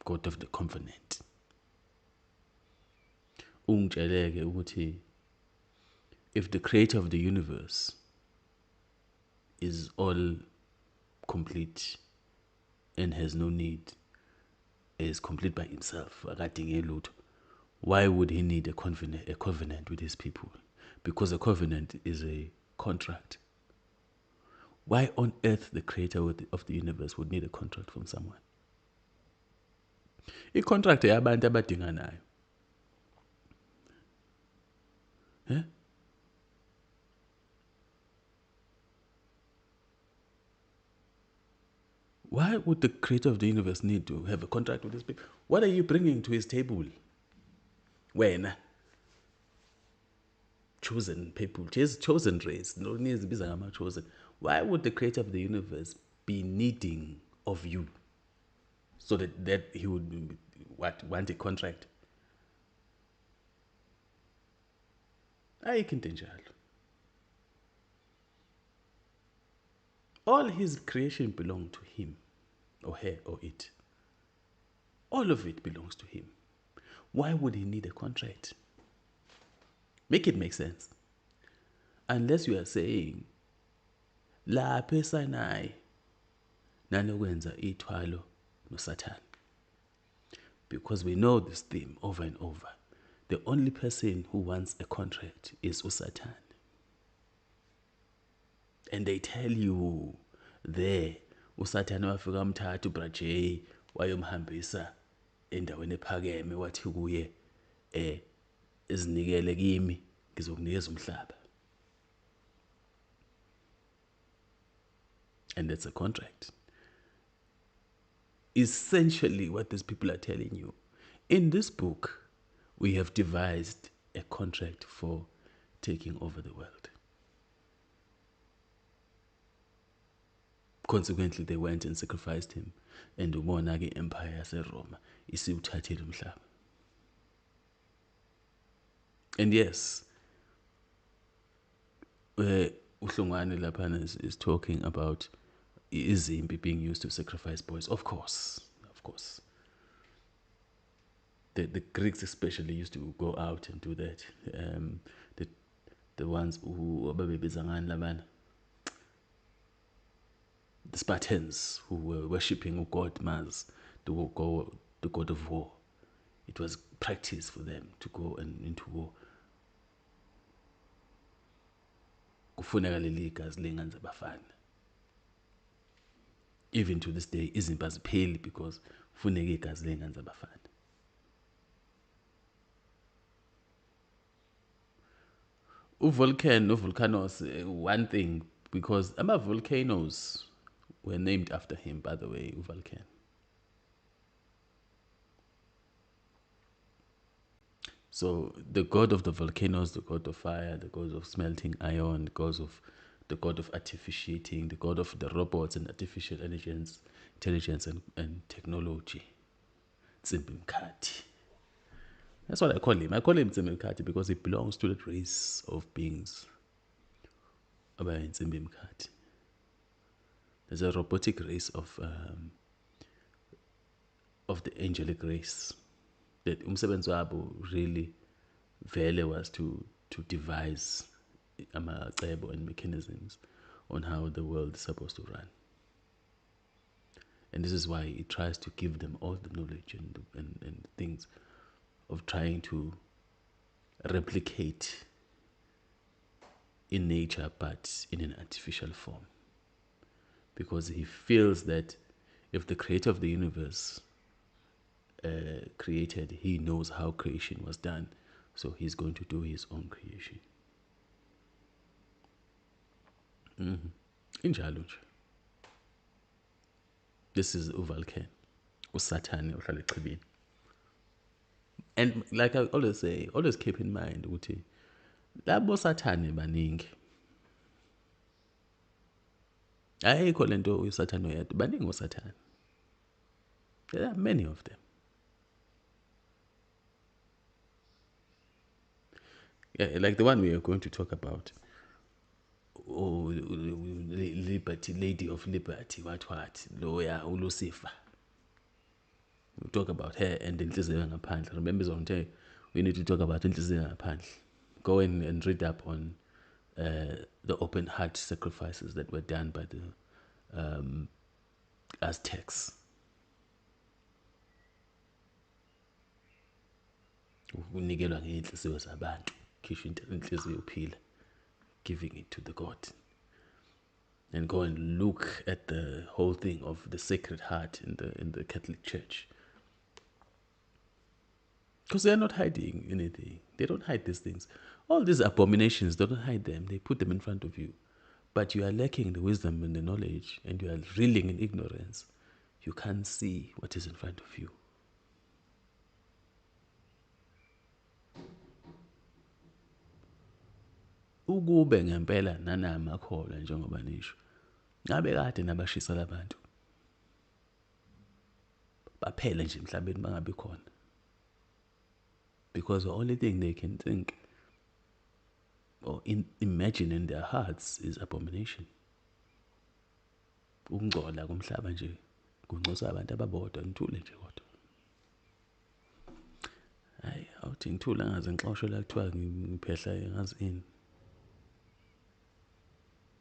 God of the covenant. Ungitsheleke ukuthi if the creator of the universe is all complete and has no need, is complete by himself, akadinge lutho, why would he need a covenant with his people? Because a covenant is a contract. Why on earth the creator of the universe would need a contract from someone? I-contract yabantu abadinganayo. Eh? Why would the creator of the universe need to have a contract with his people? What are you bringing to his table? Wena. Chosen people, chosen race. No needs chosen. Why would the creator of the universe be needing of you so that he would want a contract? Ayikho into enjalo. All his creation belongs to him, or her, or it. All of it belongs to him. Why would he need a contract? Make it make sense. Unless you are saying, lapho eSinai nanokwenza ithwalo noSatan. Because we know this theme over and over. The only person who wants a contract is uSatan. And they tell you there, uSatan wafika mthatha uBrajay wayomhambisa endaweni ephakeme wathi kuye izinikele kimi ngizokunikeza umhlaba. And that's a contract. Essentially what these people are telling you. In this book, we have devised a contract for taking over the world. Consequently, they went and sacrificed him. And umona ke empire yaseRoma isiwuthathile umhlaba. And yes, uHlongwane laphana is talking about izimpi being used to sacrifice boys. Of course. The Greeks especially used to go out and do that. The ones who ababebiza ngani labana, the Spartans who were worshipping god Mars, the god of war. It was practice for them to go into war. Kufuneka leli igazi lenganza abafana. Even to this day, izimpi azipheli because kufuneka igazi lenganza abafana. Vulcan, no volcanoes, one thing, because volcanoes were named after him, by the way, Vulcan. So the god of the volcanoes, the god of fire, the god of smelting iron, the god of artificiating, the god of the robots and artificial intelligence and technology. Nsimbi Mkhathi. That's what I call him. I call him Nsimbi Mkhathi because he belongs to that race of beings. Nsimbi Mkhathi. There's a robotic race of the angelic race. That umsebenzi wabo really vele was to devise amacebo and mechanisms on how the world is supposed to run. And this is why it tries to give them all the knowledge and things of trying to replicate in nature but in an artificial form. Because he feels that if the creator of the universe created, he knows how creation was done, so he's going to do his own creation. Injalo nje. This is uVulcan, uSathane ohlala echibini. And like I always say, always keep in mind ukuthi labo Sathane baningi. Ayikho lento uSathane oyedwa, baningi oSathane. There are many of them. Yeah, like the one we are going to talk about. Oh, Liberty, Lady of Liberty, what, Lucifer. We talk about her and inhliziyo ngaphandle. Remember zonke, we need to talk about inhliziyo ngaphandle. Go and read up on the open heart sacrifices that were done by the Aztecs. Unikelwa ngeinhliziyo zabantu, khishwa inhliziyo uphila, giving it to the God. And go and look at the whole thing of the Sacred Heart in the Catholic Church. Because they are not hiding anything. They don't hide these things. All these abominations, they don't hide them. They put them in front of you. But you are lacking the wisdom and the knowledge, and you are reeling in ignorance. You can't see what is in front of you. Ukube ngempela nanama akholwa njengoba nisho, ngabe kade nabashisa labantu baphele nje emhlabeni bangabi khona. Because the only thing they can think or imagine in their hearts is abomination. Ukungcola komhlaba nje kuncosa abantu ababodwa, ngithule nje kodwa. Hayi, awuthi ngithule angaze ngixoshwe la kuthiwa ngiphehla ngazi ini.